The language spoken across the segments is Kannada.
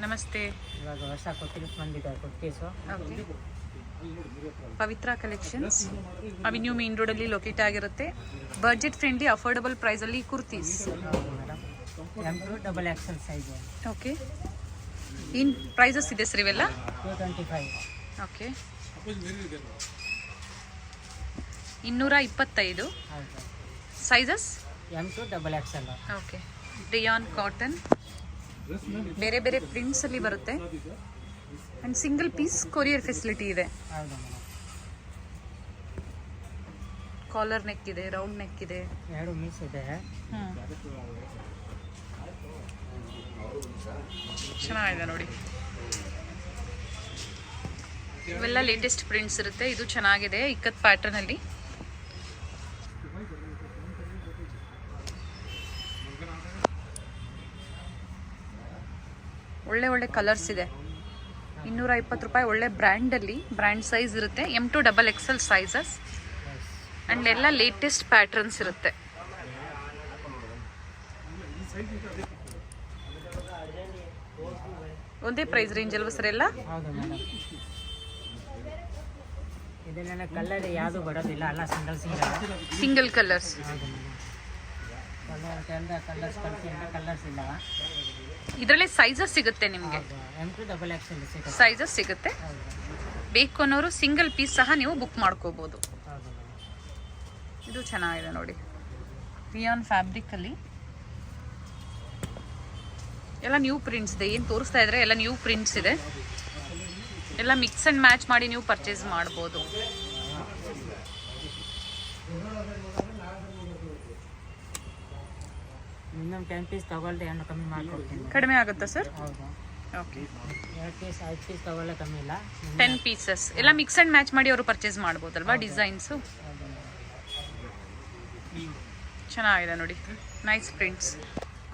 ನಮಸ್ತೆ. ಇವಾಗ ಹೊಸ ಕೊತ್ತಿಗೆ ಬಂದಿದೆ kurtis. Okay, Pavitra collections, avenue main ರೋಡಲ್ಲಿ ಲೊಕೇಟ್ ಆಗಿರುತ್ತೆ. ಬಡ್ಜೆಟ್ ಫ್ರೆಂಡ್ಲಿ ಅಫೋರ್ಡಬಲ್ ಪ್ರೈಸಲ್ಲಿ kurtis. Madam M2 double XL size. Okay, ಏನು ಪ್ರೈಸಸ್ ಇದೆ ಸರ್ ಇವೆಲ್ಲ? 225. ಓಕೆ, 225. ಹೌದು. Sizes M2 double XL. Okay, rayon cotton, ಬೇರೆ ಬೇರೆ ಪ್ರಿಂಟ್ಸಲ್ಲಿ ಬರುತ್ತೆ. And single piece courier facility ಇದೆ. ಹೌದು ಮೇಡಮ್. ಕಾಲರ್ ನೆಕ್ ಇದೆ, ರೌಂಡ್ ನೆಕ್ ಇದೆ. 2 ಮಿಸ್ ಇದೆ. ಚೆನ್ನಾಗಿದೆ ನೋಡಿ. ಇವೆಲ್ಲ ಲೇಟೆಸ್ಟ್ ಪ್ರಿಂಟ್ಸ್ ಇರುತ್ತೆ. ಇದು ಚೆನ್ನಾಗಿದೆ, ಇಕ್ಕತ್ ಪ್ಯಾಟರ್ನ್ ಅಲ್ಲಿ. ಒಳ್ಳೆ ಒಳ್ಳೆ ಕಲರ್ಸ್ ಇದೆ. 220 ರೂಪಾಯಿ. ಒಳ್ಳೆ ಬ್ರ್ಯಾಂಡಲ್ಲಿ, ಬ್ರ್ಯಾಂಡ್ ಸೈಜ್ ಇರುತ್ತೆ. M2 double XL sizes and ಎಲ್ಲ ಲೇಟೆಸ್ಟ್ ಪ್ಯಾಟರ್ನ್ಸ್ ಇರುತ್ತೆ. ಒಂದೇ ಪ್ರೈಸ್ ರೇಂಜ್ ಅಲ್ವಾ ಸರ್ ಎಲ್ಲ? ಹೌದು ಮೇಡಮ್. ಇದನ್ನೆಲ್ಲ ಕಲರ್ ಯಾವುದು ಬರೋದಿಲ್ಲ, ಅಲ್ಲ ಸಿಂಗಲ್ ಕಲರ್ಸ್. ಹೌದು ಮೇಡಮ್. ಕಲರ್ಸ್ ಕಲರ್ಸ್ ಇಲ್ಲ. ಇದರಲ್ಲಿ ಸೈಜಸ್ ಸಿಗುತ್ತೆ ನಿಮಗೆ. M2 ಡಬಲ್ XL ಸೈಜಸ್ ಸಿಗುತ್ತೆ. ಬೇಕು ಅನ್ನೋರು ಸಿಂಗಲ್ ಪೀಸ್ ಸಹ ನೀವು ಬುಕ್ ಮಾಡ್ಕೋಬಹುದು. ಹೌದು ಮೇಡಮ್. ಇದು ಚೆನ್ನಾಗಿದೆ ನೋಡಿ, ರಿಯಾನ್ ಫ್ಯಾಬ್ರಿಕ್ ಅಲ್ಲಿ. ಎಲ್ಲ ನ್ಯೂ ಪ್ರಿಂಟ್ಸ್ ಇದೆ. ಏನು ತೋರಿಸ್ತಾ ಇದ್ರೆ ಎಲ್ಲ ನ್ಯೂ ಪ್ರಿಂಟ್ಸ್ ಇದೆ. ಎಲ್ಲ ಮಿಕ್ಸ್ ಅಂಡ್ ಮ್ಯಾಚ್ ಮಾಡಿ ನೀವು ಪರ್ಚೇಸ್ ಮಾಡ್ಬೋದು. ಇನ್ನೊಂದು 10 ಪೀಸ್ ತಗೊಳ್ದೆ ಏನು ಕಮ್ಮಿ ಮಾಡ್ಕೊಡ್ತೀನಿ. ಕಡಿಮೆ ಆಗುತ್ತಾ ಸರ್? ಹೌದು. ಓಕೆ, 2 ಪೀಸ್ 5 ಪೀಸ್ ತಗೊಳ್ಳೆ ಕಮ್ಮಿ ಇಲ್ಲ. 10 ಪೀಸಸ್ ಎಲ್ಲ ಮಿಕ್ಸ್ ಅಂಡ್ ಮ್ಯಾಚ್ ಮಾಡಿ ಅವರು ಪರ್ಚೇಸ್ ಮಾಡ್ಬೋದಲ್ವಾ? ಡಿಸೈನ್ಸು ಹೌದು ಮೇಡಮ್. ಚೆನ್ನಾಗಿದೆ ನೋಡಿ, ನೈಸ್ ಪ್ರಿಂಟ್ಸ್.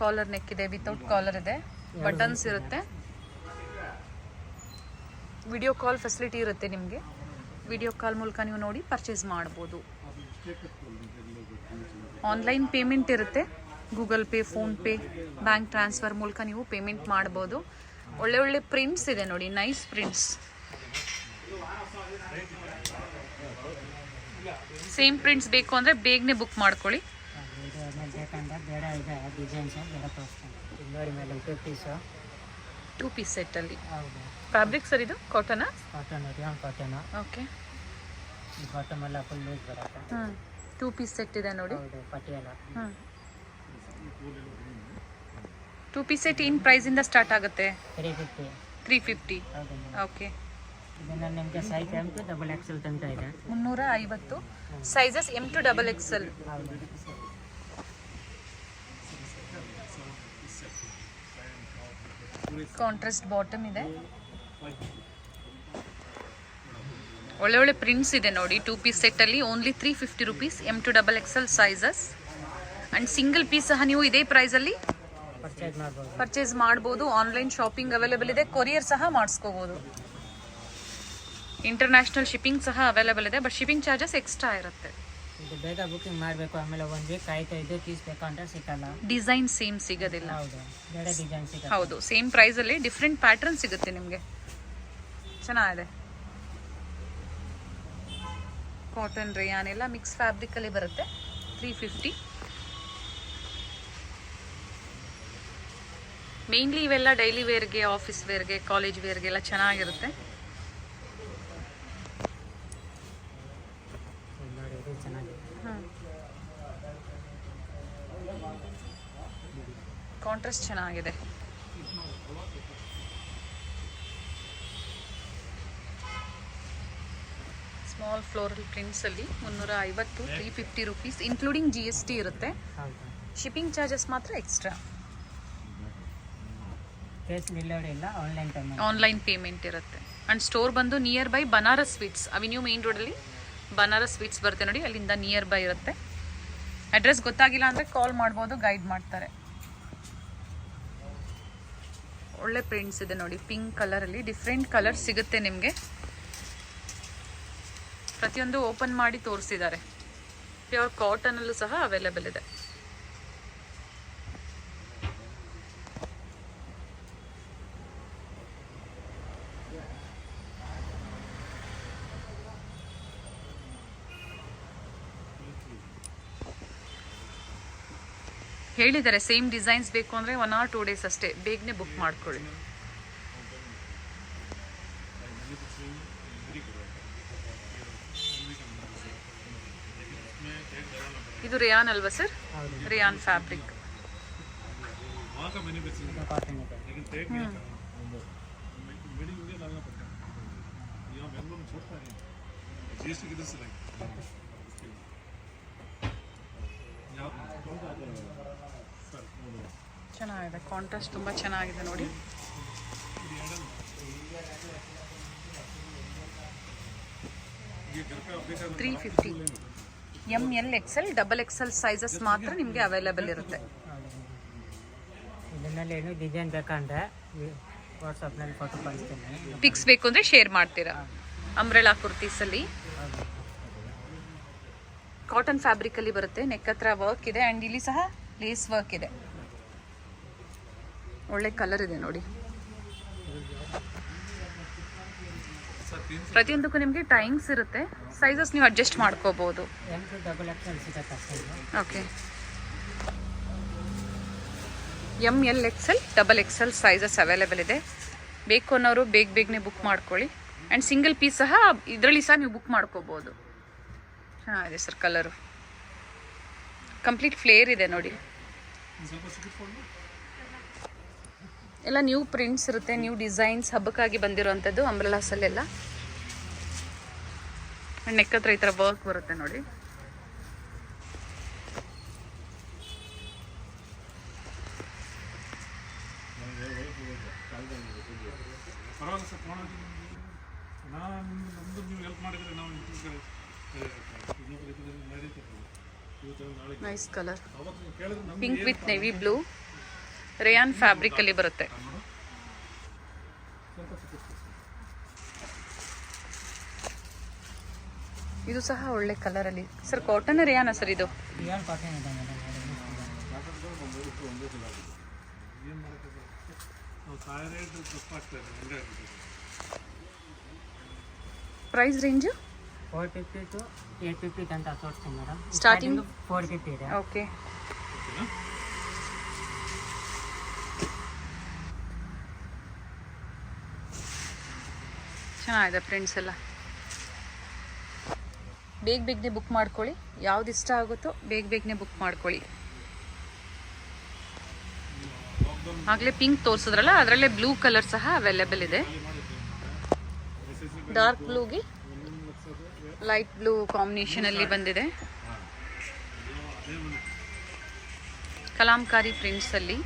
ಕಾಲರ್ ನೆಕ್ ಇದೆ, ವಿತೌಟ್ ಕಾಲರ್ ಇದೆ, ಬಟನ್ಸ್ ಇರುತ್ತೆ. ವಿಡಿಯೋ ಕಾಲ್ ಫೆಸಿಲಿಟಿ ಇರುತ್ತೆ ನಿಮಗೆ. ವಿಡಿಯೋ ಕಾಲ್ ಮೂಲಕ ನೀವು ನೋಡಿ ಪರ್ಚೇಸ್ ಮಾಡ್ಬೋದು. ಆನ್ಲೈನ್ ಪೇಮೆಂಟ್ ಇರುತ್ತೆ. Google pay, PhonePe, bank transfer ಮೂಲಕ ನೀವು ಪೇಮೆಂಟ್ ಮಾಡ್ಬೋದು. ಒಳ್ಳೆ ಒಳ್ಳೆ ಪ್ರಿಂಟ್ಸ್ ಇದೆ ನೋಡಿ, ನೈಸ್ ಪ್ರಿಂಟ್ಸ್. ಸೇಮ್ ಪ್ರಿಂಟ್ಸ್ ಬೇಕು ಅಂದರೆ ಬೇಗನೆ ಬುಕ್ ಮಾಡ್ಕೊಳ್ಳಿ. ಬೇಕಂದ್ರೆ ಬೇಡ ಇದೆ ಡಿಸೈನ್ಸ್ ಬೇಡ ತೋರಿಸ್ತೀನಿ. ಇದು ನೋಡಿ ಮೇಡಮ್ 2 ಪೀಸು. 2 ಪೀಸ್ ಸೆಟ್ಟಲ್ಲಿ. ಹೌದು. ಫ್ಯಾಬ್ರಿಕ್ ಸರ್ ಇದು ಕಾಟನಾ? Cotton, rayon cotton. ಓಕೆ, ಈ ಬಾಟಮ್ ಎಲ್ಲ ಫುಲ್ ಲೂಸ್ ಬರುತ್ತೆ. 2 ಪೀಸ್ ಸೆಟ್ ಇದೆ ನೋಡಿ. ಹೌದು, ಪಟಿಯಾಲ. 2 ಪೀಸ್ ಸೆಟ್ ಏನು ಪ್ರೈಸಿಂದ ಸ್ಟಾರ್ಟ್ ಆಗುತ್ತೆ? 350. 350. ಹೌದು ಮೇಡಮ್. ಓಕೆ, ಇದನ್ನು ನಿಮಗೆ ಸೈಜ್ M2 ಡಬಲ್ XL ತನಕ ಇದೆ. 350. Sizes M2 double XL. ಹೌದು. ಕಾಂಟ್ರಾಸ್ಟ್ ಬಾಟಮ್ ಇದೆ. ಒಳ್ಳೆ ಒಳ್ಳೆ ಪ್ರಿಂಟ್ಸ್ ಇದೆ ನೋಡಿ. 2 ಪೀಸ್ ಸೆಟ್ಟಲ್ಲಿ only 350 rupees. M2 double XL sizes and single piece ಸಹ ನೀವು ಇದೇ ಪ್ರೈಸಲ್ಲಿ ಪರ್ಚೇಸ್ ಮಾಡ್ಬೋದು. ಆನ್ಲೈನ್ ಶಾಪಿಂಗ್ ಅವೈಲೇಬಲ್ ಇದೆ. ಕೊರಿಯರ್ ಸಹ ಮಾಡಿಸ್ಕೋಬೋದು. ಇಂಟರ್ನ್ಯಾಷನಲ್ ಶಿಪ್ಪಿಂಗ್ ಸಹ ಅವೈಲೇಬಲ್ ಇದೆ. ಬಟ್ ಶಿಪ್ಪಿಂಗ್ ಚಾರ್ಜಸ್ ಎಕ್ಸ್ಟ್ರಾ ಇರುತ್ತೆ. ಇದು ಬೇಗ ಬುಕಿಂಗ್ ಮಾಡಬೇಕು, ಆಮೇಲೆ 1 ವೀಕ್ ಆಯ್ತು ಇದು ಪೀಸ್ ಬೇಕಂದ್ರೆ ಸಿಕ್ಕಲ್ಲ. ಡಿಸೈನ್ ಸೇಮ್ ಸಿಗೋದಿಲ್ಲ. ಹೌದು, ಬೇರೆ ಡಿಸೈನ್ ಸಿಗುತ್ತೆ. ಹೌದು, ಸೇಮ್ ಪ್ರೈಸಲ್ಲಿ ಡಿಫ್ರೆಂಟ್ ಪ್ಯಾಟರ್ನ್ ಸಿಗುತ್ತೆ ನಿಮಗೆ. ಚೆನ್ನಾಗಿದೆ. ಕಾಟನ್, ರೇಯಾನ್ ಎಲ್ಲ ಮಿಕ್ಸ್ ಫ್ಯಾಬ್ರಿಕಲ್ಲಿ ಬರುತ್ತೆ. 350. ಮೇನ್ಲಿ ಇವೆಲ್ಲ ಡೈಲಿ ವೇರ್ಗೆ, ಆಫೀಸ್ ವೇರ್ಗೆ, ಕಾಲೇಜ್ ವೇರ್ಗೆ ಎಲ್ಲ ಚೆನ್ನಾಗಿರುತ್ತೆ. ನೋಡಿ, ಇದು ಚೆನ್ನಾಗಿದೆ. ಕಾಂಟ್ರಾಸ್ಟ್ ಚೆನ್ನಾಗಿದೆ. ಸ್ಮಾಲ್ ಫ್ಲೋರಲ್ ಪ್ರಿಂಟ್ಸಲ್ಲಿ 350, 350 ರುಪೀಸ್ ಇನ್ಕ್ಲೂಡಿಂಗ್ GST ಇರುತ್ತೆ. ಹೌದು. ಶಿಪ್ಪಿಂಗ್ ಚಾರ್ಜಸ್ ಮಾತ್ರ ಎಕ್ಸ್ಟ್ರಾ. ಕೇಸ್ ಡೆಲಿವರಿ ಇಲ್ಲ, ಆನ್ಲೈನ್ ಪೇಮೆಂಟ್ ಇರುತ್ತೆ. ಆ್ಯಂಡ್ ಸ್ಟೋರ್ ಬಂದು nearby Banaras Sweets, avenue main ರೋಡಲ್ಲಿ ಬನಾರಸ್ ಸ್ವೀಟ್ಸ್ ಬರುತ್ತೆ ನೋಡಿ, ಅಲ್ಲಿಂದ ನಿಯರ್ ಬೈ ಇರುತ್ತೆ. ಅಡ್ರೆಸ್ ಗೊತ್ತಾಗಿಲ್ಲ ಅಂದರೆ ಕಾಲ್ ಮಾಡ್ಬೋದು, ಗೈಡ್ ಮಾಡ್ತಾರೆ. ಒಳ್ಳೆ ಪ್ರಿಂಟ್ಸ್ ಇದೆ ನೋಡಿ. ಪಿಂಕ್ ಕಲರಲ್ಲಿ ಡಿಫ್ರೆಂಟ್ ಕಲರ್ ಸಿಗುತ್ತೆ ನಿಮಗೆ. ಪ್ರತಿಯೊಂದು ಓಪನ್ ಮಾಡಿ ತೋರಿಸಿದ್ದಾರೆ. ಪ್ಯೂರ್ ಕಾಟನಲ್ಲೂ ಸಹ ಅವೈಲೇಬಲ್ ಇದೆ. ಹೇಳಿದ್ದಾರೆ ಸೇಮ್ ಡಿಸೈನ್ಸ್ ಬೇಕು ಅಂದರೆ 1 or 2 days ಅಷ್ಟೇ, ಬೇಗನೆ ಬುಕ್ ಮಾಡ್ಕೊಳ್ಳಿ. ಇದು ರೇಯಾನ್ ಅಲ್ವಾ ಸರ್? Rayon fabric. ಕಾಟನ್ ಇದೆ. ಚೆನ್ನಾಗಿದೆ, ಕಾಂಟ್ರಾಸ್ಟ್ ತುಂಬ ಚೆನ್ನಾಗಿದೆ ನೋಡಿ. $350. ML XL XXL ಸೈಜಸ್ ಮಾತ್ರ ನಿಮಗೆ ಅವೈಲೇಬಲ್ ಇರುತ್ತೆ. ಇದನ್ನಲ್ಲಿ ಏನು ಡಿಸೈನ್ ಬೇಕಂದ್ರೆ ವಾಟ್ಸಪ್ನಲ್ಲಿ ಫೋಟೋ ಕಳಿಸ್ತೀನಿ. ಪಿಕ್ಸ್ ಬೇಕು ಅಂದರೆ ಶೇರ್ ಮಾಡ್ತೀರಾ. ಅಂಬ್ರೆಲಾ ಕುರ್ತೀಸಲ್ಲಿ ಕಾಟನ್ ಫ್ಯಾಬ್ರಿಕಲ್ಲಿ ಬರುತ್ತೆ. ನೆಕ್ ಹತ್ರ ವರ್ಕ್ ಇದೆ ಆ್ಯಂಡ್ ಇಲ್ಲಿ ಸಹ ಲೇಸ್ ವರ್ಕ್ ಇದೆ. ಒಳ್ಳೆ ಕಲರ್ ಇದೆ ನೋಡಿ. ಪ್ರತಿಯೊಂದಕ್ಕೂ ನಿಮಗೆ ಟೈಮ್ಸ್ ಇರುತ್ತೆ. ಸೈಜಸ್ ನೀವು ಅಡ್ಜಸ್ಟ್ ಮಾಡ್ಕೋಬಹುದು. M2XXL ಸಿಗುತ್ತೆ size. Okay, ML XL XXL sizes available ಇದೆ. ಬೇಕು ಅನ್ನೋರು ಬೇಗನೆ ಬುಕ್ ಮಾಡ್ಕೊಳ್ಳಿ. ಆ್ಯಂಡ್ ಸಿಂಗಲ್ ಪೀಸ್ ಸಹ ಇದರಲ್ಲಿ ಸಹ ನೀವು ಬುಕ್ ಮಾಡ್ಕೋಬೋದು. ಚೆನ್ನಾಗಿದೆ ಸರ್ ಕಲರು. ಕಂಪ್ಲೀಟ್ ಫ್ಲೇರ್ ಇದೆ ನೋಡಿ. ಎಲ್ಲ ನ್ಯೂ ಪ್ರಿಂಟ್ಸ್ ಇರುತ್ತೆ, ನ್ಯೂ ಡಿಸೈನ್ಸ್ ಹಬ್ಬಕ್ಕಾಗಿ ಬಂದಿರೋವಂಥದ್ದು ಅಂಬ್ರೆಲಾಸಲ್ಲೆಲ್ಲ. ನೆಕ್ ಹತ್ರ ಈ ಥರ ವರ್ಕ್ ಬರುತ್ತೆ ನೋಡಿ. Nice colour, pink with navy blue. Rayon fabric ಅಲ್ಲಿ ಬರುತ್ತೆ. ಇದು ಸಹ ಒಳ್ಳೆ ಕಲರ್ ಅಲ್ಲಿ ಸರ್. ಕಾಟನ್ ರೇಯಾನ ಸರ್ ಇದು? ರಿಯಲ್ ಕಾಟನ್ ಇದೆ ಮೇಡಮ್. ಪ್ರೈಸ್ ರೇಂಜ್ 450 to 850 ಅಂತ ತೋರಿಸ್ತೀನಿ ಮೇಡಮ್. ಸ್ಟಾರ್ಟಿಂಗ್ 450 ಇದೆ. ಓಕೆ, ಚೆನ್ನಾಗಿದೆ ಪ್ರಿಂಟ್ಸ್ ಎಲ್ಲ. ಬೇಗನೆ ಬುಕ್ ಮಾಡ್ಕೊಳ್ಳಿ. ಯಾವ್ದು ಇಷ್ಟ ಆಗುತ್ತೋ ಬೇಗನೆ ಬುಕ್ ಮಾಡ್ಕೊಳ್ಳಿ. ಆಗಲೇ ಪಿಂಕ್ ತೋರಿಸಿದ್ರಲ್ಲ, ಅದರಲ್ಲೇ ಬ್ಲೂ ಕಲರ್ ಸಹ ಅವೈಲೇಬಲ್ ಇದೆ. ಡಾರ್ಕ್ ಬ್ಲೂಗೆ ಲೈಟ್ ಬ್ಲೂ ಕಾಂಬಿನೇಷನ್ ಅಲ್ಲಿ ಬಂದಿದೆ. ಕಲಾಂಕಾರಿ ಪ್ರಿಂಟ್ಸ್ ಅಲ್ಲಿ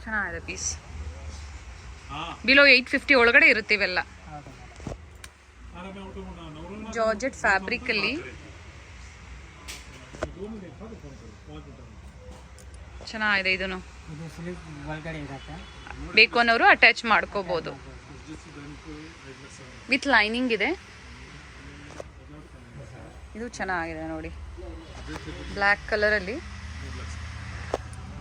ಚೆನ್ನಾಗಿದೆ ಪೀಸ್. ಬಿಲೋ 850 ಒಳಗಡೆ ಇರುತ್ತೆ ಇವೆಲ್ಲ. ಜಾರ್ಜೆಟ್ ಫ್ಯಾಬ್ರಿಕ್ ಅಲ್ಲಿ ಚೆನ್ನಾಗಿದೆ. ಇದನ್ನು ಇದು ಸಿಲ್ಕ್ ಒಳಗಡೆ ಇರುತ್ತೆ. ಬೇಕು ಅನ್ನೋರು ಅಟ್ಯಾಚ್ ಮಾಡ್ಕೋಬಹುದು. ವಿತ್ ಲೈನಿಂಗ್ ಇದೆ. ಇದು ಚೆನ್ನಾಗಿದೆ ನೋಡಿ, ಬ್ಲ್ಯಾಕ್ ಕಲರ್ ಅಲ್ಲಿ.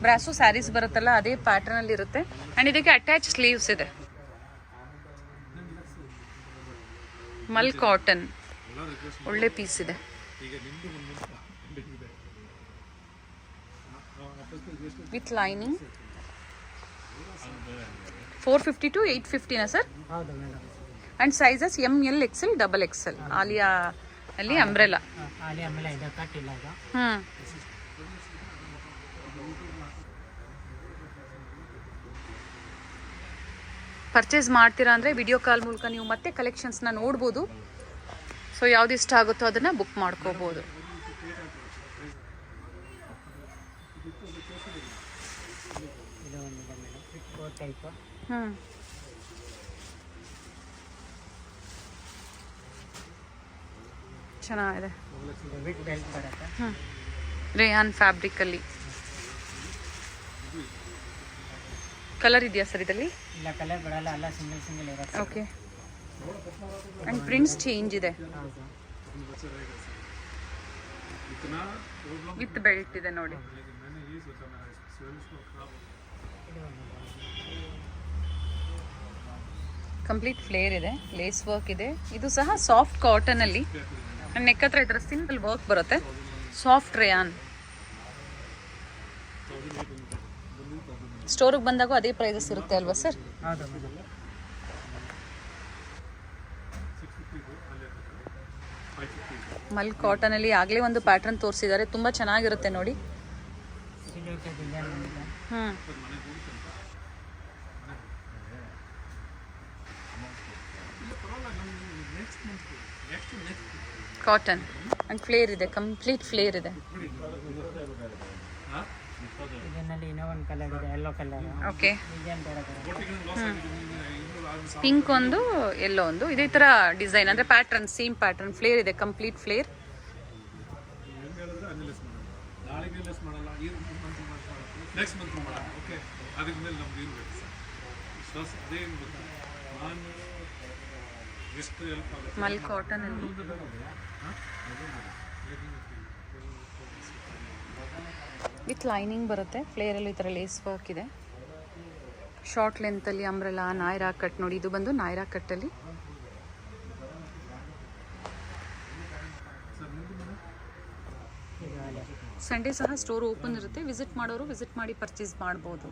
ಬ್ರಾಸೋ ಸ್ಯಾರೀಸ್ ಬರುತ್ತಲ್ಲ ಅದೇ ಪ್ಯಾಟರ್ನ್ ಅಲ್ಲಿ ಇರುತ್ತೆ. ಅಂಡ್ ಇದಕ್ಕೆ ಅಟ್ಯಾಚ್ ಸ್ಲೀವ್ಸ್ ಇದೆ. ಮಲ್ ಕಾಟನ್ ಒಳ್ಳೆ ಪೀಸ್ ಇದೆ. ವಿತ್ ಲೈನಿಂಗ್ 450 to 850 ನಾ ಸರ್? ಹೌದು madam. And sizes ML XL XXL. Alia ಅಲ್ಲಿ ಅಂಬ್ರೆಲಾ. ಆಲಿಯಾ ಮೇಲೆ ಇದೆ, ಕಟ್ ಇಲ್ಲ ಇದು. ಪರ್ಚೇಸ್ ಮಾಡ್ತೀರಾ ಅಂದರೆ ವಿಡಿಯೋ ಕಾಲ್ ಮೂಲಕ ನೀವು ಮತ್ತೆ ಕಲೆಕ್ಷನ್ಸ್ನ ನೋಡ್ಬೋದು. ಸೊ ಯಾವ್ದು ಇಷ್ಟ ಆಗುತ್ತೋ ಅದನ್ನು ಬುಕ್ ಮಾಡ್ಕೋಬೋದು. ಇದು ಒಂದಿದೆ ಮೇಡಮ್, ಕೋಟ್ ಟೈಪ್. ಚೆನ್ನಾಗಿದೆ. ವಿತ್ ಬೆಲ್ಟ್ ಬರುತ್ತೆ. ರೇಯಾನ್ ಫ್ಯಾಬ್ರಿಕಲ್ಲಿ ಕಲರ್ ಇದೆಯಾ ಸರ್ ಇದರಲ್ಲಿ? ಇಲ್ಲ, ಕಲರ್ ಬರಲ್ಲ, ಎಲ್ಲ ಸಿಂಗಲ್ ಇರುತ್ತೆ. ಓಕೆ, ಆ್ಯಂಡ್ ಪ್ರಿಂಟ್ಸ್ ಚೇಂಜ್ ಇದೆ. ವಿತ್ ಬೆಲ್ಟ್ ಇದೆ ನೋಡಿ. ಕಂಪ್ಲೀಟ್ ಫ್ಲೇರ್ ಇದೆ, ಲೇಸ್ ವರ್ಕ್ ಇದೆ. ಇದು ಸಹ ಸಾಫ್ಟ್ ಕಾಟನ್ ಅಲ್ಲಿ ನೆಕ್ ಹತ್ರ ಈ ಥರ ಸಿಂಪಲ್ ವರ್ಕ್ ಬರುತ್ತೆ, ಸಾಫ್ಟ್ ರೇಯಾನ್. ಸ್ಟೋರಿಗೆ ಬಂದಾಗ ಅದೇ ಪ್ರೈಸಸ್ ಇರುತ್ತೆ ಅಲ್ವಾ ಸರ್? ಹೌದು ಮೇಡಮ್. ಮಲ್ ಕಾಟನಲ್ಲಿ ಆಗಲೇ ಒಂದು ಪ್ಯಾಟರ್ನ್ ತೋರಿಸಿದ್ದಾರೆ, ತುಂಬ ಚೆನ್ನಾಗಿರುತ್ತೆ ನೋಡಿ. ಸಿಲ್ಕ್ ಡಿಸೈನ್ ಬಂದಿದೆ. ಕಾಟನ್ ಆ್ಯಂಡ್ ಫ್ಲೇರ್ ಇದೆ, ಕಂಪ್ಲೀಟ್ ಫ್ಲೇರ್ ಇದೆ. ಇದರಲ್ಲಿ ಇನ್ನೂ ಒಂದು ಕಲರ್ ಇದೆ, ಯೆಲ್ಲೋ ಕಲರ್. ಓಕೆ, ಡಿಸೈನ್ ಬೇರೆ ಬೇರೆ. ಪಿಂಕ್ ಒಂದು, ಎಲ್ಲೋ ಒಂದು, ಇದೇ ಥರ ಡಿಸೈನ್ ಅಂದರೆ ಪ್ಯಾಟರ್ನ್, ಸೇಮ್ ಪ್ಯಾಟರ್ನ್, ಫ್ಲೇರ್ ಇದೆ, ಕಂಪ್ಲೀಟ್ ಫ್ಲೇರ್. ಮಲ್ ಕಾಟನ್ ಅಲ್ಲಿ ವಿತ್ ಲೈನಿಂಗ್ ಬರುತ್ತೆ, ಫ್ಲೇರಲ್ಲಿ ಈ ಥರ ಲೇಸ್ ವರ್ಕ್ ಇದೆ. ಶಾರ್ಟ್ ಲೆಂತಲ್ಲಿ ಅಂಬ್ರೆಲಾ, ನಾಯ್ರಾ ಕಟ್ ನೋಡಿ, ಇದು ಬಂದು ನಾಯ್ರಾ ಕಟ್ಟಲ್ಲಿ. ಸಂಡೇ ಸಹ ಸ್ಟೋರ್ ಓಪನ್ ಇರುತ್ತೆ, ವಿಸಿಟ್ ಮಾಡೋರು ವಿಸಿಟ್ ಮಾಡಿ ಪರ್ಚೇಸ್ ಮಾಡ್ಬೋದು.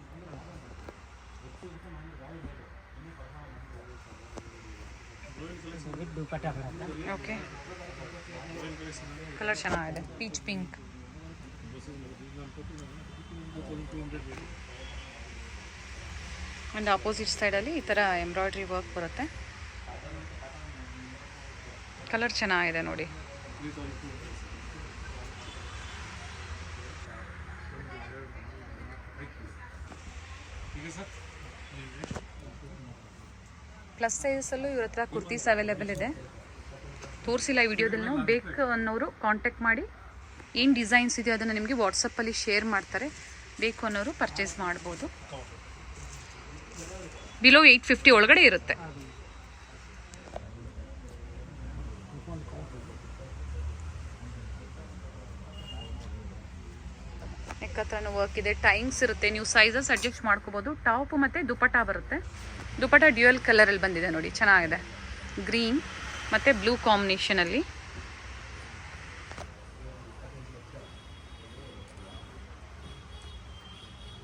ವಿತ್ ದುಪಟ್ಟ ಬರುತ್ತೆ. ಓಕೆ, ಕಲರ್ ಚೆನ್ನಾಗಿದೆ, ಪೀಚ್ ಪಿಂಕ್. ಆ್ಯಂಡ್ ಆಪೋಸಿಟ್ ಸೈಡಲ್ಲಿ ಈ ಥರ ಎಂಬ್ರಾಯ್ಡ್ರಿ ವರ್ಕ್ ಬರುತ್ತೆ. ಕಲರ್ ಚೆನ್ನಾಗಿದೆ ನೋಡಿ. ಪ್ಲಸ್ ಸೈಜಸ್ಸಲ್ಲೂ ಇವ್ರ ಹತ್ರ ಕುರ್ತೀಸ್ ಅವೈಲೇಬಲ್ ಇದೆ. ತೋರಿಸಿಲ್ಲ ಈ ವಿಡಿಯೋದಲ್ಲಿ, ನಾವು ಬೇಕು ಅನ್ನೋರು ಕಾಂಟ್ಯಾಕ್ಟ್ ಮಾಡಿ ಏನು ಡಿಸೈನ್ಸ್ ಇದೆಯೋ ಅದನ್ನು ನಿಮಗೆ ವಾಟ್ಸಪ್ಪಲ್ಲಿ ಶೇರ್ ಮಾಡ್ತಾರೆ, ಬೇಕು ಅನ್ನೋರು ಪರ್ಚೇಸ್ ಮಾಡ್ಬೋದು. ಬಿಲೋ 850 ಒಳಗಡೆ ಇರುತ್ತೆ. ನೆಕ್ ಹತ್ರನೂ ವರ್ಕ್ ಇದೆ, ಟೈಮ್ಸ್ ಇರುತ್ತೆ, ನೀವು ಸೈಜಸ್ ಅಡ್ಜಸ್ಟ್ ಮಾಡ್ಕೋಬೋದು. ಟಾಪ್ ಮತ್ತು ದುಪಟ್ಟ ಬರುತ್ತೆ. ದುಪಟ್ಟ ಡ್ಯೂಯಲ್ ಕಲರಲ್ಲಿ ಬಂದಿದೆ ನೋಡಿ, ಚೆನ್ನಾಗಿದೆ, ಗ್ರೀನ್ ಮತ್ತು ಬ್ಲೂ ಕಾಂಬಿನೇಷನಲ್ಲಿ.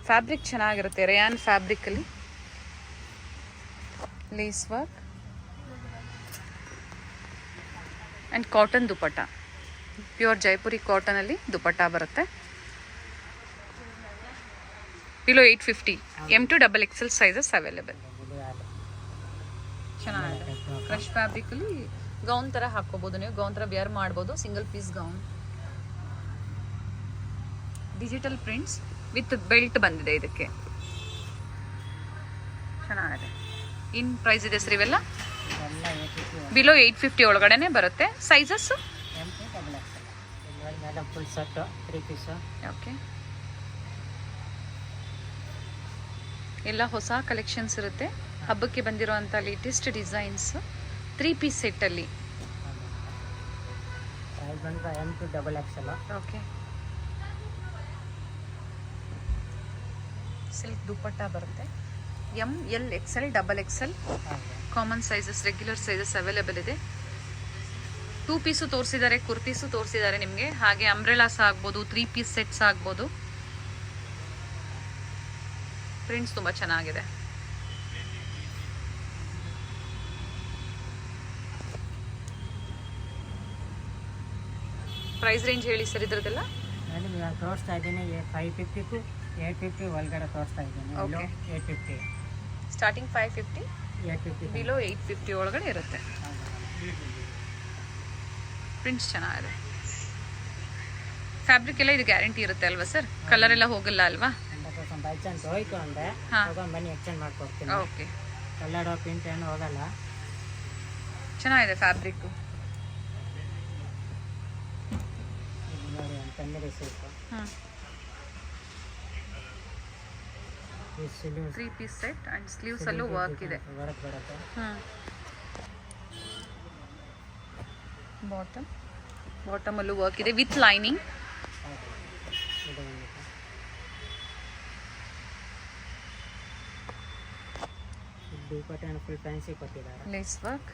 ಫ್ಯಾಬ್ರಿಕ್ ಚೆನ್ನಾಗಿರುತ್ತೆ, ರೇಯಾನ್ ಫ್ಯಾಬ್ರಿಕಲ್ಲಿ lace work and cotton dupatta, pure Jaipuri ಕಾಟನಲ್ಲಿ ದುಪಟ್ಟ ಬರುತ್ತೆ. Below 850, M2XXL sizes available. ಚೆನ್ನಾಗಿದೆ, ಕ್ರಶ್ ಫ್ಯಾಬ್ರಿಕಲ್ಲಿ ಗೌನ್ ಥರ ಹಾಕ್ಕೋಬೋದು, ನೀವು ಗೌನ್ ಥರ ವೇರ್ ಮಾಡ್ಬೋದು, single piece gown. Digital prints with belt ಬಂದಿದೆ ಇದಕ್ಕೆ, ಚೆನ್ನಾಗಿದೆ. ಇನ್ ಪ್ರೈಸ್ ಇದೆ ಸರ್ ಇವೆಲ್ಲ? ಇದೆಲ್ಲ 850 ಬಿಲೋ 850 ಒಳಗಡೆನೆ ಬರುತ್ತೆ. ಸೈಜಸ್ಸು M2XXL ಮೇಲೆ ಫುಲ್ ಸೆಟ್ಟು 3 ಪೀಸು. ಓಕೆ, ಎಲ್ಲ ಹೊಸ ಕಲೆಕ್ಷನ್ಸ್ ಇರುತ್ತೆ, ಹಬ್ಬಕ್ಕೆ ಬಂದಿರೋವಂಥ ಲೇಟೆಸ್ಟ್ ಡಿಸೈನ್ಸ್ 3 ಪೀಸ್ ಸೆಟ್ಟಲ್ಲಿ. ಸೈಜ್ ಬಂದು M2XXL. ಓಕೆ, ಸಿಲ್ಕ್ ದುಪಟ್ಟ ಬರುತ್ತೆ, ML XL XXL common sizes, regular sizes available ಇದೆ. 2 ಪೀಸು ತೋರಿಸಿದ್ದಾರೆ, ಕುರ್ತೀಸು ತೋರಿಸಿದ್ದಾರೆ ನಿಮಗೆ, ಹಾಗೆ ಅಂಬ್ರೆಲಾಸ್ ಆಗ್ಬೋದು, 3 ಪೀಸ್ ಸೆಟ್ಸ್ ಆಗ್ಬೋದು. ಪ್ರಿಂಟ್ಸ್ ತುಂಬ ಚೆನ್ನಾಗಿದೆ. ಪ್ರೈಸ್ ರೇಂಜ್ ಹೇಳಿ ಸರ್ ಇದ್ರದ್ದೆಲ್ಲ? ನಾನು ತೋರಿಸ್ತಾ ಇದ್ದೀನಿ 550 ಟು 850 ಒಳಗಡೆ ತೋರಿಸ್ತಾ ಇದ್ದೀನಿ. Okay. 850 ಸ್ಟಾರ್ಟಿಂಗ್ 550, 850 ಬಿಲೋ 850 ಒಳಗಡೆ ಇರುತ್ತೆ. ಪ್ರಿಂಟ್ಸ್ ಚೆನ್ನಾಗಿದೆ. ಫ್ಯಾಬ್ರಿಕ್ ಎಲ್ಲ ಇದು ಗ್ಯಾರಂಟಿ ಇರುತ್ತೆ ಅಲ್ವಾ ಸರ್? ಕಲರ್ ಎಲ್ಲ ಹೋಗಲ್ಲ ಅಲ್ವಾ? 100% ಬೈ ಚಾನ್ಸ್ ಹೋಯ್ತು ಅಂದರೆ ತಗೊಂಡು ಬನ್ನಿ, ಎಕ್ಸ್ಚೇಂಜ್ ಮಾಡ್ಕೊಡ್ತೀನಿ. ಓಕೆ, ಕಲ್ಲರ್ ಪ್ರಿಂಟ್ ಏನು ಹೋಗಲ್ಲ. ಚೆನ್ನಾಗಿದೆ ಫ್ಯಾಬ್ರಿಕ್ಕು. ನೋಡಿ ತಂದಿರಿ ಸಿಲ್ಕು. ಈ sleeves 3 piece set and sleeves ಅಲ್ಲೂ ವರ್ಕ್ ಇದೆ. ವರ್ಕ್ ಬರುತ್ತೆ. ಬಾಟಮಲ್ಲೂ ವರ್ಕ್ ಇದೆ ವಿತ್ ಲೈನಿಂಗ್. ಇದು ಬಂದಿದೆ. ದುಪಟ್ಟೆಯನ್ನು ಫುಲ್ ಫ್ಯಾನ್ಸಿ ಕೊಟ್ಟಿದ್ದಾರೆ. ಲೇಸ್ ವರ್ಕ್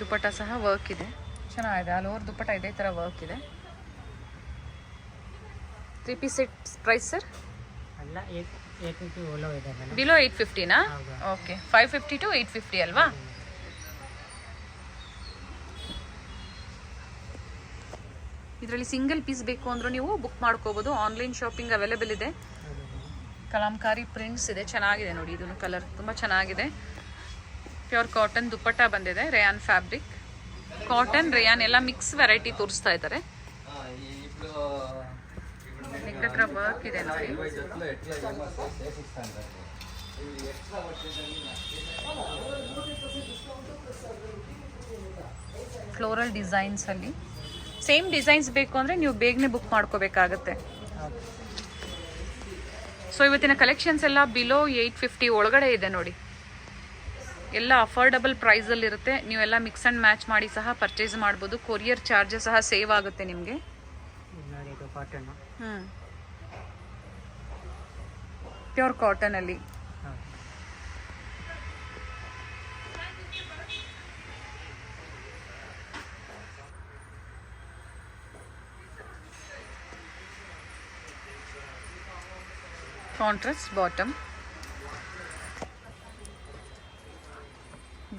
ದುಪ್ಪಟ್ಟ ಸಹ ವರ್ಕ್ ಇದೆ, ಚೆನ್ನಾಗಿದೆ. ಆಲ್ ಓವರ್ ದುಪ್ಪಟ್ಟ ಇದೇ ಥರ ವರ್ಕ್ ಇದೆ. 3 ಪೀಸ್ ಸೆಟ್ ಪ್ರೈಸ್ ಸರ್? ಅಲ್ಲ 850 ಓಲೋ ಇದೆ ಮೇಡಮ್. ಬಿಲೋ 850ನಾ? ಹೌದು. ಓಕೆ, 550 to 850 ಅಲ್ವಾ? ಇದರಲ್ಲಿ ಸಿಂಗಲ್ ಪೀಸ್ ಬೇಕು ಅಂದ್ರೂ ನೀವು ಬುಕ್ ಮಾಡ್ಕೋಬೋದು. ಆನ್ಲೈನ್ ಶಾಪಿಂಗ್ ಅವೈಲೇಬಲ್ ಇದೆ. ಕಲಾಂಕಾರಿ ಪ್ರಿಂಟ್ಸ್ ಇದೆ, ಚೆನ್ನಾಗಿದೆ ನೋಡಿ. ಇದನ್ನು ಕಲರ್ ತುಂಬ ಚೆನ್ನಾಗಿದೆ. ಪ್ಯೂರ್ ಕಾಟನ್ ದುಪ್ಪಟ್ಟ ಬಂದಿದೆ, ರೇಯಾನ್ ಫ್ಯಾಬ್ರಿಕ್. ಕಾಟನ್ ರೇಯಾನ್ ಎಲ್ಲ ಮಿಕ್ಸ್ ವೆರೈಟಿ ತೋರಿಸ್ತಾ ಇದ್ದಾರೆ. ನೆಕ್ ಹತ್ರ ವರ್ಕ್ ಇದೆ ನೋಡಿ. ಫ್ಲೋರಲ್ ಡಿಸೈನ್ಸ್ ಅಲ್ಲಿ ಸೇಮ್ ಡಿಸೈನ್ಸ್ ಬೇಕು ಅಂದರೆ ನೀವು ಬೇಗನೆ ಬುಕ್ ಮಾಡ್ಕೋಬೇಕಾಗತ್ತೆ. ಸೊ ಇವತ್ತಿನ ಕಲೆಕ್ಷನ್ಸ್ ಎಲ್ಲ ಬಿಲೋ 850 ಒಳಗಡೆ ಇದೆ ನೋಡಿ. ಎಲ್ಲ ಅಫೋರ್ಡಬಲ್ ಪ್ರೈಸಲ್ಲಿರುತ್ತೆ. ನೀವೆಲ್ಲ ಮಿಕ್ಸ್ ಆ್ಯಂಡ್ ಮ್ಯಾಚ್ ಮಾಡಿ ಸಹ ಪರ್ಚೇಸ್ ಮಾಡ್ಬೋದು. ಕೊರಿಯರ್ ಚಾರ್ಜಸ್ ಸಹ ಸೇವ್ ಆಗುತ್ತೆ ನಿಮಗೆ. ಪ್ಯೂರ್ ಕಾಟನಲ್ಲಿ ಕಾಂಟ್ರಾಸ್ಟ್ ಬಾಟಮ್,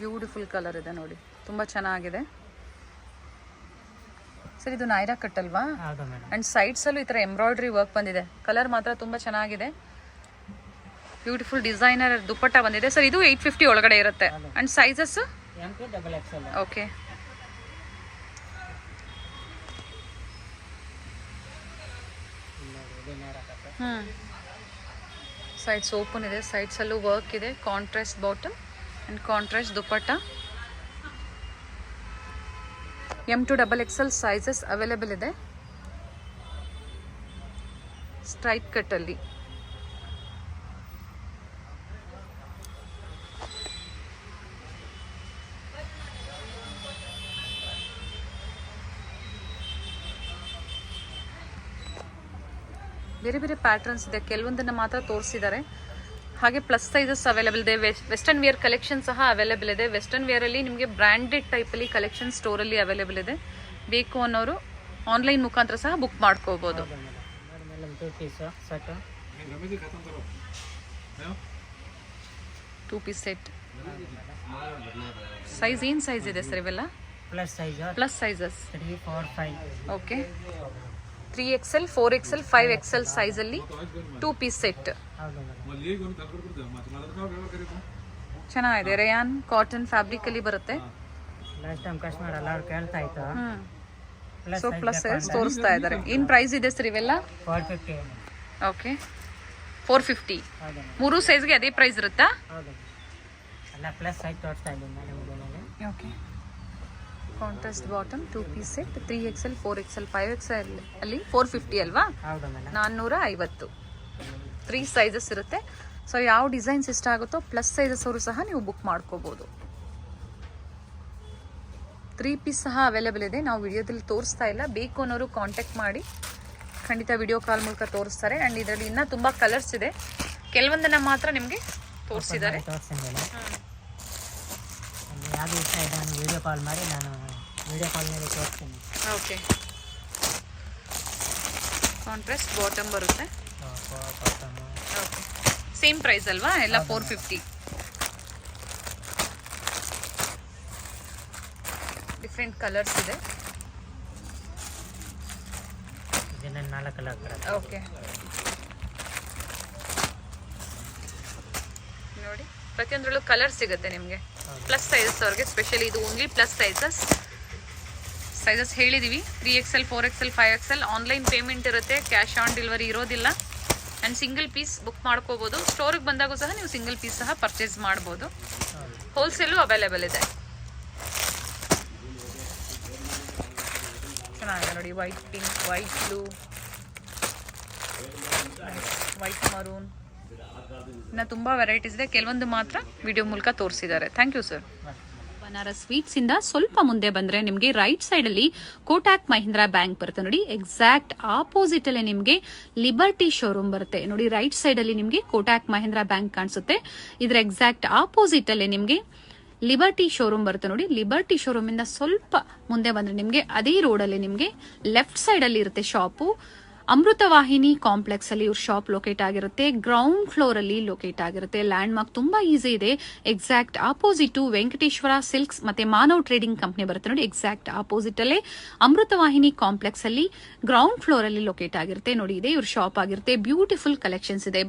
ಬ್ಯೂಟಿಫುಲ್ ಕಲರ್ ಇದೆ ನೋಡಿ, ತುಂಬ ಚೆನ್ನಾಗಿದೆ ಸರ್. ಇದು ನೈರಾ ಕಟ್ ಅಲ್ವಾ? ಅಂಡ್ ಸೈಡ್ಸ್ ಅಲ್ಲೂ ಈ ಥರ ಎಂಬ್ರಾಯ್ಡ್ರಿ ವರ್ಕ್ ಬಂದಿದೆ. ಕಲರ್ ಮಾತ್ರ ತುಂಬ ಚೆನ್ನಾಗಿದೆ. ಬ್ಯೂಟಿಫುಲ್ ಡಿಸೈನರ್ ದುಪ್ಪಟ್ಟ ಬಂದಿದೆ ಸರ್. ಇದು 850 ಒಳಗಡೆ ಇರುತ್ತೆ. And sizes okay. Sides open ಇದೆ, ಸೈಡ್ಸ್ ಅಲ್ಲೂ ವರ್ಕ್ ಇದೆ. Contrast bottom and contrast dupatta. M to XXL sizes available ಇದೆ. ಸ್ಟ್ರೈಪ್ ಕಟ್ ಅಲ್ಲಿ ಬೇರೆ ಬೇರೆ ಪ್ಯಾಟರ್ನ್ಸ್ ಇದೆ. ಕೆಲವೊಂದನ್ನು ಮಾತ್ರ ತೋರಿಸಿದ್ದಾರೆ. ಹಾಗೆ ಪ್ಲಸ್ ಸೈಜಸ್ ಅವೈಲೇಬಲ್ ಇದೆ. ವೆಸ್ಟರ್ನ್ ವೇರ್ ಕಲೆಕ್ಷನ್ ಸಹ ಅವೈಲೇಬಲ್ ಇದೆ. ವೆಸ್ಟರ್ನ್ ವೇರಲ್ಲಿ ನಿಮಗೆ ಬ್ರ್ಯಾಂಡೆಡ್ ಟೈಪಲ್ಲಿ ಕಲೆಕ್ಷನ್ ಸ್ಟೋರಲ್ಲಿ ಅವೈಲೇಬಲ್ ಇದೆ. ಬೇಕು ಅನ್ನೋರು ಆನ್ಲೈನ್ ಮುಖಾಂತರ ಸಹ ಬುಕ್ ಮಾಡ್ಕೋಬೋದು. 2 ಪೀಸ್ ಸೆಟ್. ಸೈಜ್ ಏನು ಸೈಜ್ ಇದೆ ಸರ್ ಇವೆಲ್ಲ? Plus sizes 3, 4, 5. Okay. 3XL, 4XL, 5XL ಸೈಜಲ್ಲಿ 2 ಪೀಸ್ ಸೆಟ್. ಚೆನ್ನಾಗಿದೆ. ರೇಯಾನ್ ಕಾಟನ್ ಫ್ಯಾಬ್ರಿಕ್ ಅಲ್ಲಿ ಬರುತ್ತೆ. ಸೊ ಪ್ಲಸ್ ಸೈಜ್ ತೋರಿಸ್ತಾ ಇದ್ದಾರೆ. ಏನು ಪ್ರೈಸ್ ಇದೆ ಸರ್ ಇವೆಲ್ಲ? 450. ಓಕೆ, 450. 3 ಸೈಜ್ಗೆ ಅದೇ ಪ್ರೈಸ್ ಇರುತ್ತಾ? Okay. Contrast bottom 2 piece set 3XL, 4XL, 5XL ಅಲ್ಲಿ 450 ಅಲ್ವಾ? 450. 3 ಸೈಜಸ್ ಇರುತ್ತೆ. ಸೊ ಯಾವ ಡಿಸೈನ್ಸ್ ಇಷ್ಟ ಆಗುತ್ತೋ ಪ್ಲಸ್ ಸೈಜಸ್ ಅವರು ಸಹ ನೀವು ಬುಕ್ ಮಾಡ್ಕೋಬೋದು. 3 ಪೀಸ್ ಸಹ ಅವೈಲೇಬಲ್ ಇದೆ. ನಾವು ವಿಡಿಯೋದಲ್ಲಿ ತೋರಿಸ್ತಾ ಇಲ್ಲ. ಬೇಕು ಅನ್ನೋರು ಕಾಂಟ್ಯಾಕ್ಟ್ ಮಾಡಿ, ಖಂಡಿತ ವಿಡಿಯೋ ಕಾಲ್ ಮೂಲಕ ತೋರಿಸ್ತಾರೆ. ಆ್ಯಂಡ್ ಇದರಲ್ಲಿ ಇನ್ನೂ ತುಂಬ ಕಲರ್ಸ್ ಇದೆ. ಕೆಲವೊಂದನ್ನು ಮಾತ್ರ ನಿಮಗೆ ತೋರಿಸಿದ್ದಾರೆ. ಯಾವುದು ಇಷ್ಟ ಇದೆ ನಾನು ವಿಡಿಯೋ ಕಾಲ್ ಮಾಡಿ ನಾನು ವಿಡಿಯೋ ಕಾಲ್ ಮೇಲೆ ತೋರಿಸ್ತೀನಿ. ಓಕೆ. ಕಾಂಟ್ರಾಸ್ಟ್ ಬಾಟಮ್ ಬರುತ್ತೆ. ಓಕೆ, ಸೇಮ್ ಪ್ರೈಸ್ ಅಲ್ವಾ? ಎಲ್ಲ 450. ಡಿಫ್ರೆಂಟ್ ಕಲರ್ಸ್ ಇದೆ. ಇದನ್ನ 4 ಕಲರ್ ಬರುತ್ತೆ. ಓಕೆ ನೋಡಿ, ಪ್ರತಿಯೊಂದರಲ್ಲೂ ಕಲರ್ ಸಿಗುತ್ತೆ ನಿಮಗೆ. ಪ್ಲಸ್ ಸೈಜಸ್ ಅವ್ರಿಗೆ ಸ್ಪೆಷಲಿ ಇದು ಓನ್ಲಿ ಪ್ಲಸ್ ಸೈಜಸ್ ಹೇಳಿದೀವಿ. 3XL, 4XL, 5XL. Online payment ಇರುತ್ತೆ, ಕ್ಯಾಶ್ ಆನ್ ಡೆಲಿವರಿ ಇರೋದಿಲ್ಲ. ಆ್ಯಂಡ್ ಸಿಂಗಲ್ ಪೀಸ್ ಬುಕ್ ಮಾಡ್ಕೋಬೋದು. ಸ್ಟೋರಿಗೆ ಬಂದಾಗೂ ಸಹ ನೀವು ಸಿಂಗಲ್ ಪೀಸ್ ಸಹ ಪರ್ಚೇಸ್ ಮಾಡ್ಬೋದು. ಹೋಲ್ಸೇಲು ಅವೈಲೇಬಲ್ ಇದೆ. ಚೆನ್ನಾಗಿದೆ ನೋಡಿ. White pink, white blue, white maroon, ಇನ್ನು ತುಂಬ ವೆರೈಟೀಸ್ ಇದೆ. ಕೆಲವೊಂದು ಮಾತ್ರ ವಿಡಿಯೋ ಮೂಲಕ ತೋರಿಸಿದ್ದಾರೆ. Thank you sir. Banaras Sweets ಇಂದ ಸ್ವಲ್ಪ ಮುಂದೆ ಬಂದ್ರೆ ನಿಮಗೆ ರೈಟ್ ಸೈಡ್ ಅಲ್ಲಿ ಕೋಟಾಕ್ ಮಹೀಂದ್ರಾ ಬ್ಯಾಂಕ್ ಬರುತ್ತೆ ನೋಡಿ. ಎಕ್ಸಾಕ್ಟ್ ಆಪೋಸಿಟ್ ಅಲ್ಲಿ ನಿಮಗೆ ಲಿಬರ್ಟಿ ಶೋರೂಮ್ ಬರುತ್ತೆ ನೋಡಿ. ರೈಟ್ ಸೈಡ್ ಅಲ್ಲಿ ನಿಮಗೆ ಕೋಟಾಕ್ ಮಹೀಂದ್ರಾ ಬ್ಯಾಂಕ್ ಕಾಣಿಸುತ್ತೆ. ಇದ್ರ ಎಕ್ಸಾಕ್ಟ್ ಆಪೋಸಿಟ್ ಅಲ್ಲಿ ನಿಮಗೆ ಲಿಬರ್ಟಿ ಶೋರೂಮ್ ಬರುತ್ತೆ ನೋಡಿ. ಲಿಬರ್ಟಿ ಶೋರೂಮ್ ಇಂದ ಸ್ವಲ್ಪ ಮುಂದೆ ಬಂದ್ರೆ ನಿಮ್ಗೆ ಅದೇ ರೋಡಲ್ಲಿ ನಿಮ್ಗೆ ಲೆಫ್ಟ್ ಸೈಡ್ ಅಲ್ಲಿ ಇರುತ್ತೆ ಶಾಪು. ಅಮೃತವಾಹಿನಿ ಕಾಂಪ್ಲೆಕ್ಸ್ ಅಲ್ಲಿ ಇವ್ರ ಶಾಪ್ ಲೊಕೇಟ್ ಆಗಿರುತ್ತೆ. ಗ್ರೌಂಡ್ ಫ್ಲೋರ್ ಅಲ್ಲಿ ಲೊಕೇಟ್ ಆಗಿರುತ್ತೆ. ಲ್ಯಾಂಡ್ ಮಾರ್ಕ್ ತುಂಬಾ ಈಸಿ ಇದೆ. ಎಕ್ಸಾಕ್ಟ್ ಆಪೋಸಿಟ್ ವೆಂಕಟೇಶ್ವರ ಸಿಲ್ಕ್ಸ್ ಮತ್ತೆ ಮಾನವ್ ಟ್ರೇಡಿಂಗ್ ಕಂಪನಿ ಬರುತ್ತೆ ನೋಡಿ. ಎಕ್ಸಾಕ್ಟ್ ಆಪೋಸಿಟ್ ಅಲ್ಲೇ ಅಮೃತವಾಹಿನಿ ಕಾಂಪ್ಲೆಕ್ಸ್ ಅಲ್ಲಿ ಗ್ರೌಂಡ್ ಫ್ಲೋರ್ ಅಲ್ಲಿ ಲೊಕೇಟ್ ಆಗಿರುತ್ತೆ ನೋಡಿ. ಇದೆ ಇವ್ರ ಶಾಪ್ ಆಗಿರುತ್ತೆ. ಬ್ಯೂಟಿಫುಲ್ ಕಲೆಕ್ಷನ್ಸ್ ಇದೆ.